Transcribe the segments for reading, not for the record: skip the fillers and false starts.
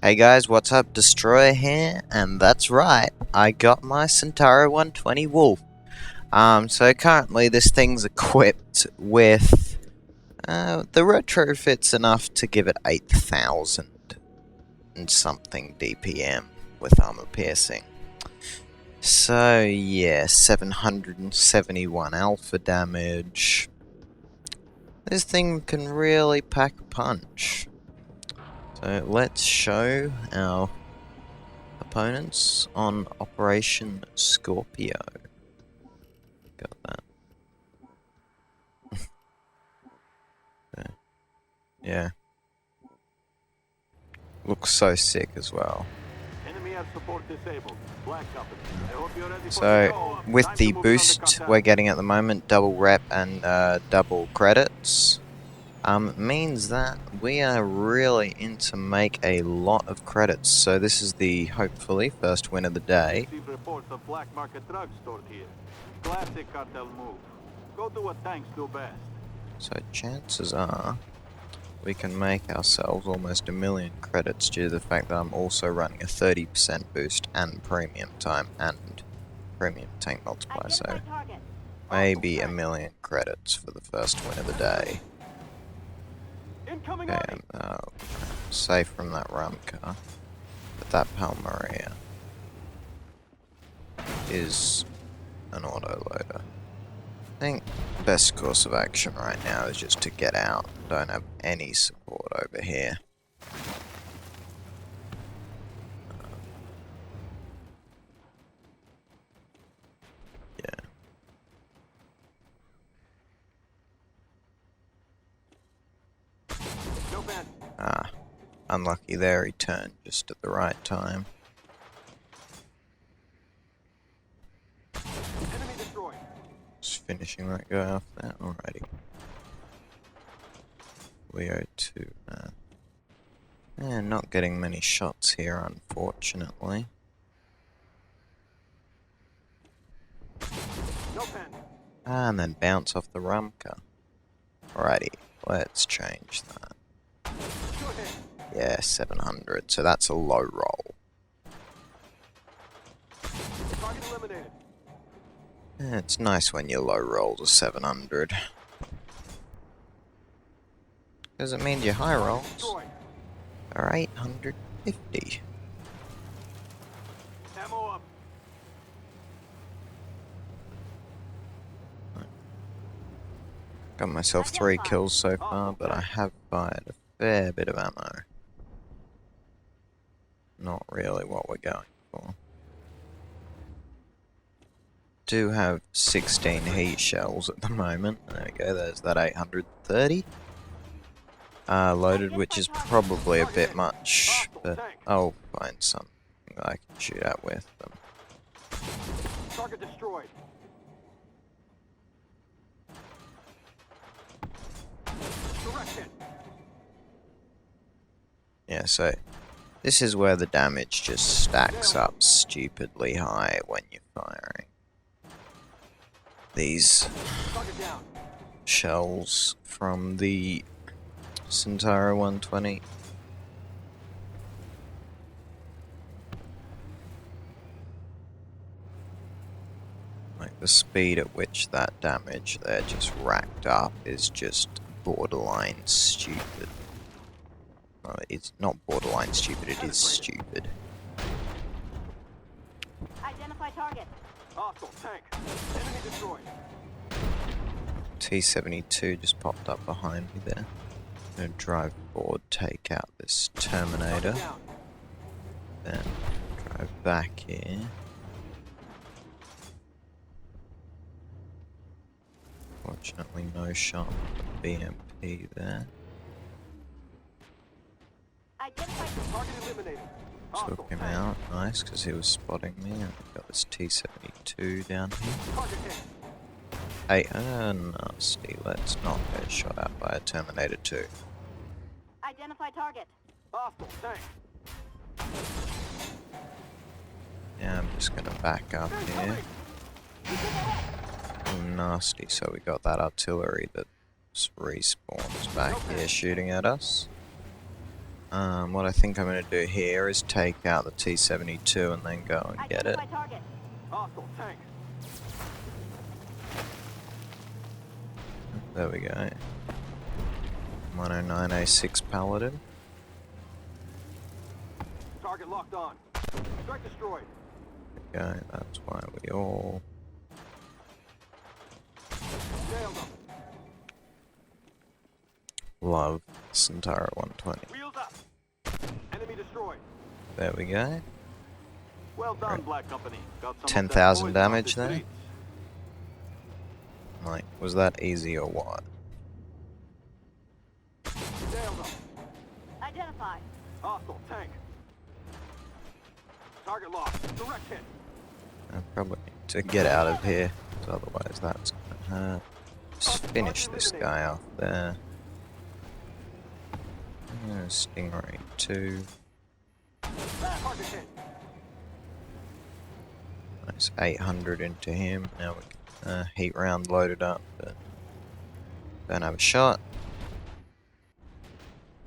Hey guys, what's up? Destroyer here, and that's right, I got my Centaro 120 Wolf. So currently this thing's equipped with the retrofit's enough to give it 8,000 and something DPM with armor piercing. So yeah, 771 alpha damage. This thing can really pack a punch. So let's show our opponents on Operation Scorpio. Got that. Yeah. Looks so sick as well. So, with the boost we're getting at the moment, double rep and double credits, means that we are really in to make a lot of credits. So this is the, hopefully, first win of the day. Reports of black market drugs stored here. Classic cartel move. Go do what tanks do best. So chances are we can make ourselves almost 1 million credits due to the fact that I'm also running a 30% boost and premium time and premium tank multiplier, so maybe 1 million credits for the first win of the day. Okay, I'm safe from that ram car, but that Palmaria is an autoloader. I think the best course of action right now is just to get out. Don't have any support over here. Yeah. Unlucky there, he turned just at the right time. Just finishing that guy off there. Alrighty. Leo 2, yeah, not getting many shots here, unfortunately. And then bounce off the Rumka. Alrighty, let's change that. Yeah, 700, so that's a low roll. Yeah, it's nice when your low rolls are 700. Because it means your high rolls are 850. Got myself 3 kills so far, but I have fired a fair bit of ammo. Not really what we're going for. Do have 16 heat shells at the moment. There we go, there's that 830. Loaded, which is probably a bit much, but I'll find something that I can shoot at with them. Target destroyed. Yeah, so this is where the damage just stacks up stupidly high when you're firing. These shells from the Centaro 120. Like the speed at which that damage there just racked up is just borderline stupid. Well, it's not borderline stupid, it is stupid. Identify target. Hostile tank. Enemy destroyed. T-72 just popped up behind me there. I'm gonna drive forward, take out this Terminator, then drive back here. Fortunately, no shot with the BMP there. Took him out, nice, because he was spotting me, and we've got this T-72 down here. Hey, nasty, let's not get shot at by a Terminator 2. Identify target. Hostile tank. Yeah, I'm just gonna back up here. Oh, nasty, so we got that artillery that respawns back here shooting at us. What I think I'm going to do here is take out the T-72 and then go and get it. Target. Hostile tank. There we go. 109A6 Paladin. Target locked on. Strike destroyed. There we go, that's why we all... Nailed them. love Centaro 120. Wheels up. Enemy destroyed. There we go. Well done, Right. Black Company. Got some 10,000 of that poison damage off the there. streets. Like, was that easy or what? Nailed them. Identified. Hostile tank. Target locked. Direct hit. I probably need to get out of here, 'cause otherwise that's gonna hurt. Just finish this guy off there. Stingray 2. Target hit. Nice 800 into him. Now we can heat round loaded up, but don't have a shot.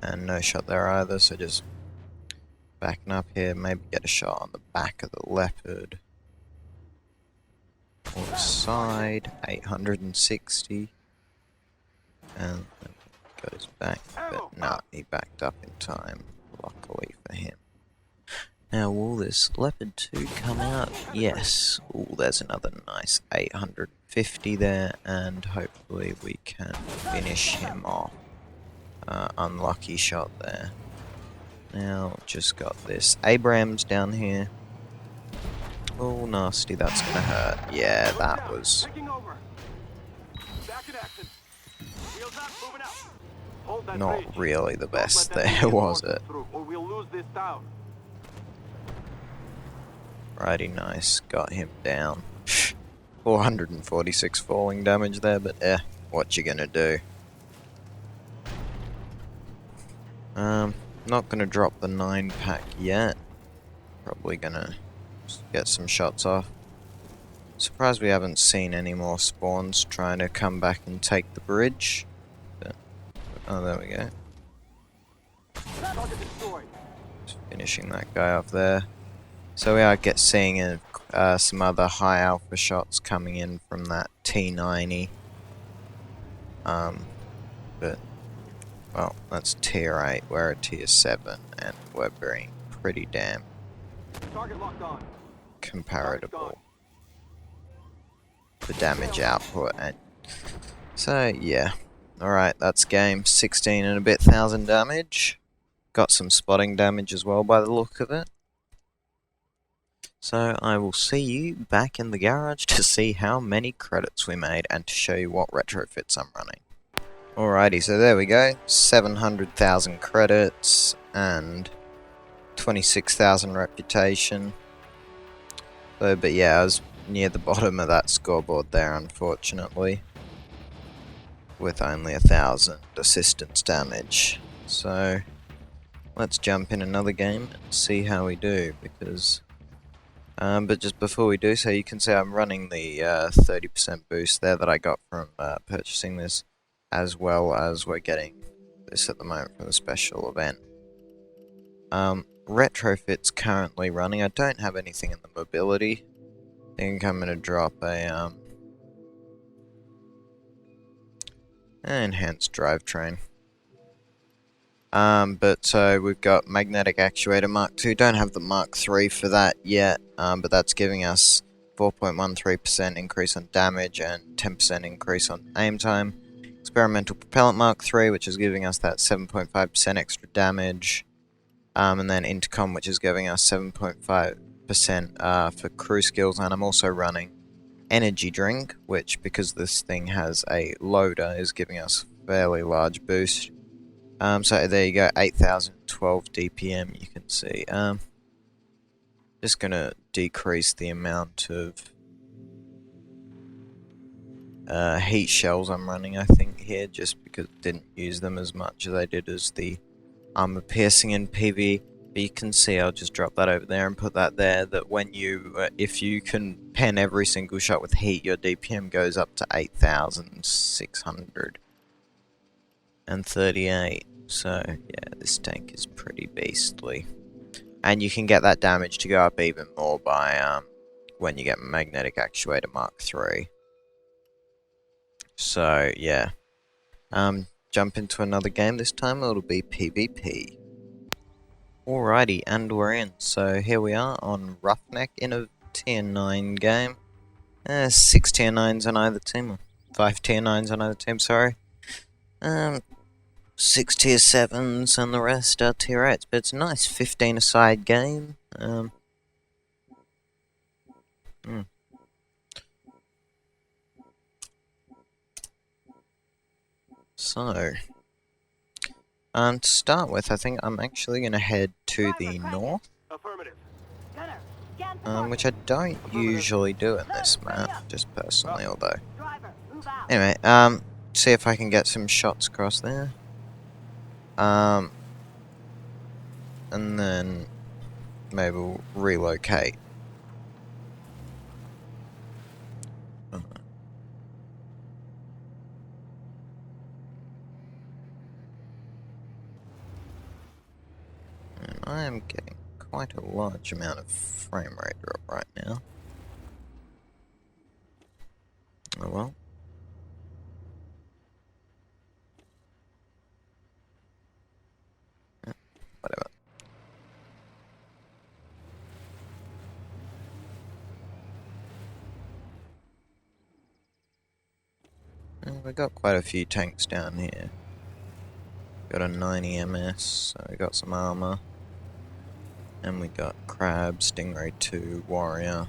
And no shot there either, so just backing up here, maybe get a shot on the back of the Leopard. Or the side, 860. And then goes back, but nah, he backed up in time, luckily for him. Now, will this Leopard 2 come out? Yes. Ooh, there's another nice 850 there, and hopefully we can finish him off. Unlucky shot there. Now, just got this Abrams down here. Oh, nasty, that's gonna hurt. Yeah, that was... Taking over. Back in action. Wheels up, moving up. Hold that not bridge. really the Don't let best that there, Indian was forces it? through, or we'll lose this town. Righty, nice. Got him down. 446 falling damage there, but what you gonna do? Not gonna drop the 9-pack yet. Probably gonna just get some shots off. Surprised we haven't seen any more spawns trying to come back and take the bridge. But, oh, there we go. Target destroyed. Just finishing that guy off there. So we are seeing some other high alpha shots coming in from that T90. But, well, that's tier 8, we're at tier 7, and we're being pretty damn Target locked on. comparable. The damage output, and so yeah. Alright, that's game. 16 and a bit thousand damage. Got some spotting damage as well by the look of it. So I will see you back in the garage to see how many credits we made and to show you what retrofits I'm running. Alrighty, so there we go. 700,000 credits and 26,000 reputation. So, but yeah, I was near the bottom of that scoreboard there, unfortunately, with only 1,000 assistance damage. So let's jump in another game and see how we do, because but just before we do so, you can see I'm running the 30% boost there that I got from purchasing this, as well as we're getting this at the moment from the special event. Retrofit's currently running. I don't have anything in the mobility. I think I'm going to drop a enhanced drivetrain. But so we've got magnetic actuator Mark II. Don't have the Mark III for that yet, but that's giving us 4.13% increase on damage and 10% increase on aim time. Experimental propellant Mark III, which is giving us that 7.5% extra damage. And then intercom, which is giving us 7.5% for crew skills. And I'm also running energy drink, which, because this thing has a loader, is giving us a fairly large boost. So there you go, 8,012 DPM, you can see. Just gonna decrease the amount of heat shells I'm running, I think, here, just because I didn't use them as much as I did as the armor piercing in PV. But you can see, I'll just drop that over there and put that there, that when you, if you can pen every single shot with heat, your DPM goes up to 8,638. So, yeah, this tank is pretty beastly. And you can get that damage to go up even more by when you get Magnetic Actuator Mark III. So, yeah. Jump into another game. This time it'll be PvP. Alrighty, and we're in. So here we are on Roughneck in a tier 9 game. 6 tier 9s on either team, or 5 tier 9s on either team, sorry. 6 tier 7s and the rest are tier 8s, but it's a nice 15-a-side game. So, to start with, I think I'm actually going to head to the north, Affirmative. Gunner, scan the which I market. don't usually do in this map, just personally, although. Driver, move out. Anyway, see if I can get some shots across there. And then maybe we'll relocate. And I am getting quite a large amount of frame rate drop right now. Oh well. Whatever. And we got quite a few tanks down here. Got a 90 MS, so we got some armor. And we got Crab, Stingray 2, Warrior.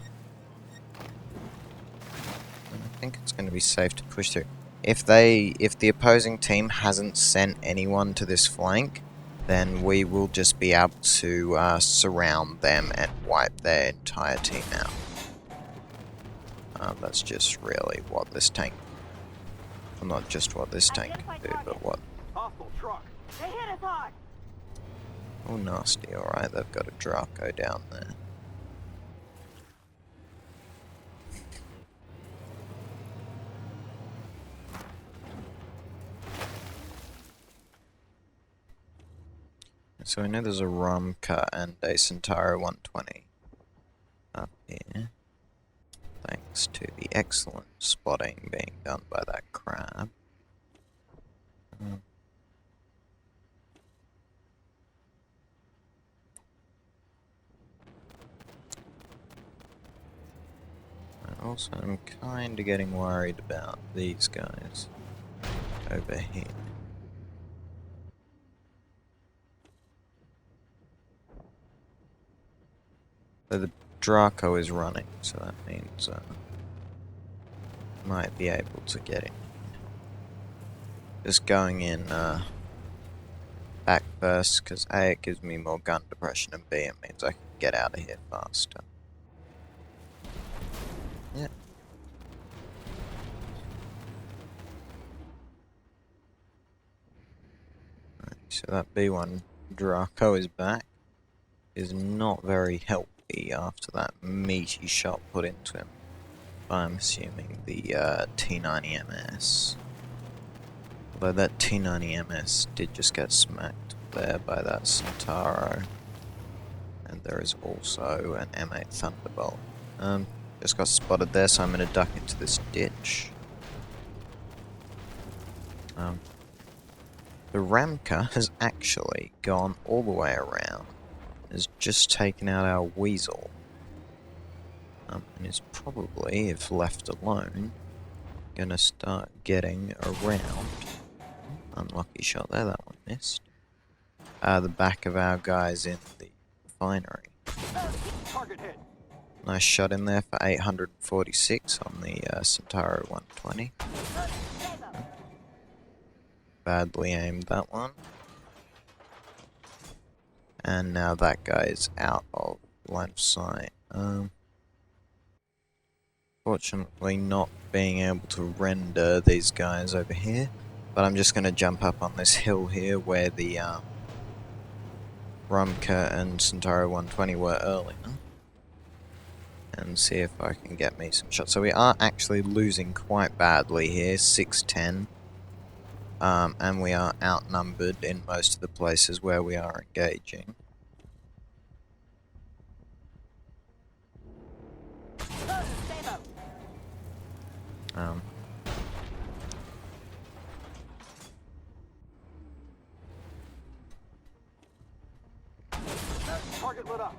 And I think it's going to be safe to push through. If the opposing team hasn't sent anyone to this flank, then we will just be able to surround them and wipe their entire team out. That's just really what this tank... Well, not just what this tank can do, but what... Hostile truck. They hit us hard. Oh, nasty, alright, they've got a Draco down there. So I know there's a Rumka and a Centaro 120 up here. Thanks to the excellent spotting being done by that crab. I also am kind of getting worried about these guys over here. So the Draco is running, so that means might be able to get in. Just going in back first, because A, it gives me more gun depression, and B, it means I can get out of here faster. Yeah. Right, so that B1 Draco is back. Is not very healthy after that meaty shot put into him. I'm assuming the T90 MS. Although that T90 MS did just get smacked there by that Centaro. And there is also an M8 Thunderbolt. Just got spotted there, so I'm going to duck into this ditch. The Ramka has actually gone all the way around. Has just taken out our Weasel. And is probably, if left alone, gonna start getting around. Unlucky shot there, that one missed. The back of our guys in the refinery. Target hit. Nice shot in there for 846 on the Centaro 120. Badly aimed that one. And now that guy is out of line of sight. Fortunately not being able to render these guys over here. But I'm just going to jump up on this hill here where the Rumka and Centaro 120 were earlier. And see if I can get me some shots. So we are actually losing quite badly here, 6-10. and we are outnumbered in most of the places where we are engaging. Um, Target lit up.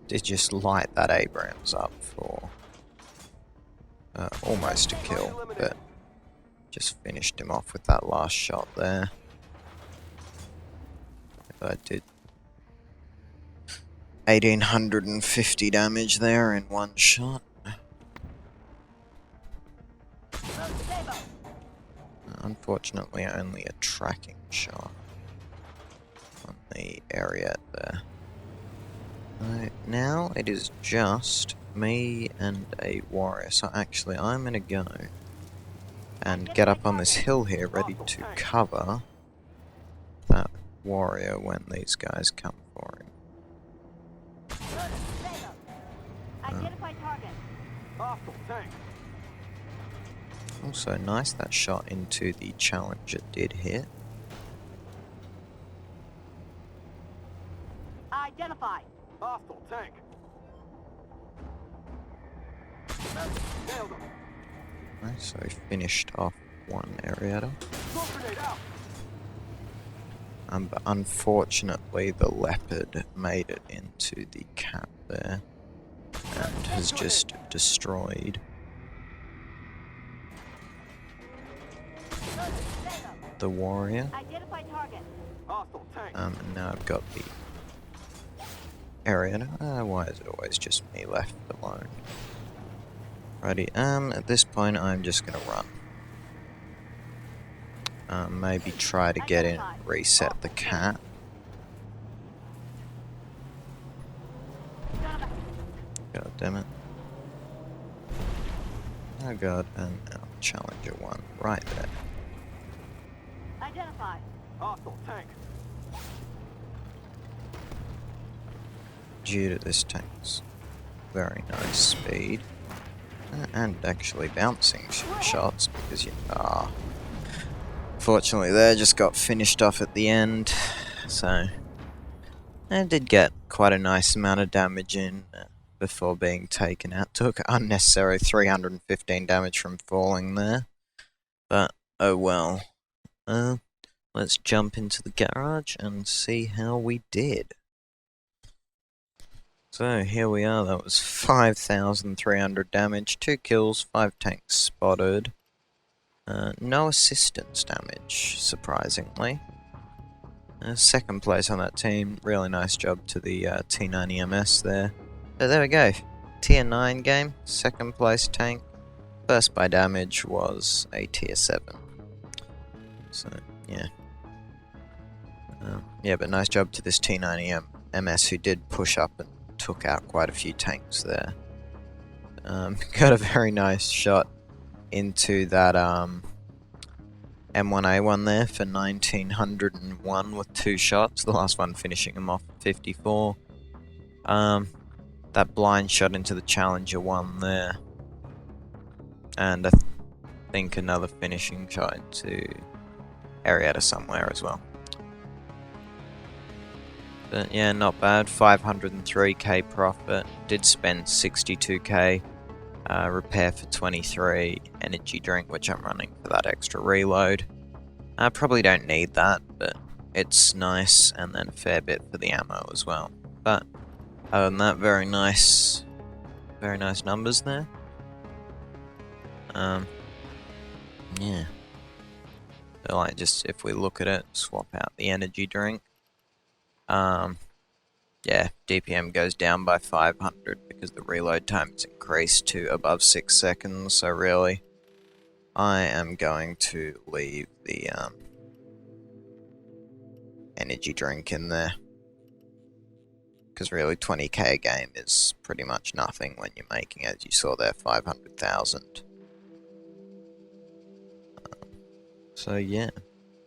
did just light that Abrams up for almost a kill, but just finished him off with that last shot there. I did 1850 damage there in one shot. Unfortunately, only a tracking shot on the area there. Now it is just me and a warrior, so actually I'm gonna go and get up on this hill here ready to cover that warrior when these guys come for him. Identify target. Hostile tank. Also nice, that shot into the Challenger did hit. Identify. Hostile tank. Nailed him. Nice, so we finished off one area. Smoke grenade out. But unfortunately the leopard made it into the cat there and has just destroyed the warrior. Identify target. Hostile tank. And now I've got the area. Why is it always just me left alone? Righty, at this point I'm just gonna run. Maybe try to get in and reset the cat. God damn it. Oh god, and now Challenger 1 right there. Identify. Hostile tank. Due to this tank's very nice speed and actually bouncing shots, because you fortunately they just got finished off at the end, so I did get quite a nice amount of damage in before being taken out. Took unnecessary 315 damage from falling there, but oh well. Let's jump into the garage and see how we did. So here we are, that was 5,300 damage, 2 kills, 5 tanks spotted. No assistance damage, surprisingly. Second place on that team, really nice job to the T90MS there. So there we go, tier 9 game, second place tank. First by damage was a tier 7. So, yeah. Yeah, but nice job to this T90MS who did push up and took out quite a few tanks there. Got a very nice shot into that M1A1 there for 1901 with 2 shots, the last one finishing him off at 54. That blind shot into the Challenger 1 there, and I think another finishing shot into Arietta somewhere as well. But yeah, not bad. 503k profit. Did spend 62k. Repair for 23. Energy drink, which I'm running for that extra reload. I probably don't need that, but it's nice. And then a fair bit for the ammo as well. But other than that, very nice numbers there. Yeah. So like, just if we look at it, swap out the energy drink. Yeah, DPM goes down by 500 because the reload time is increased to above 6 seconds, so really, I am going to leave the energy drink in there. Because really, 20k a game is pretty much nothing when you're making, as you saw there, 500,000. So yeah,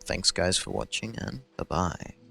thanks guys for watching, and bye-bye.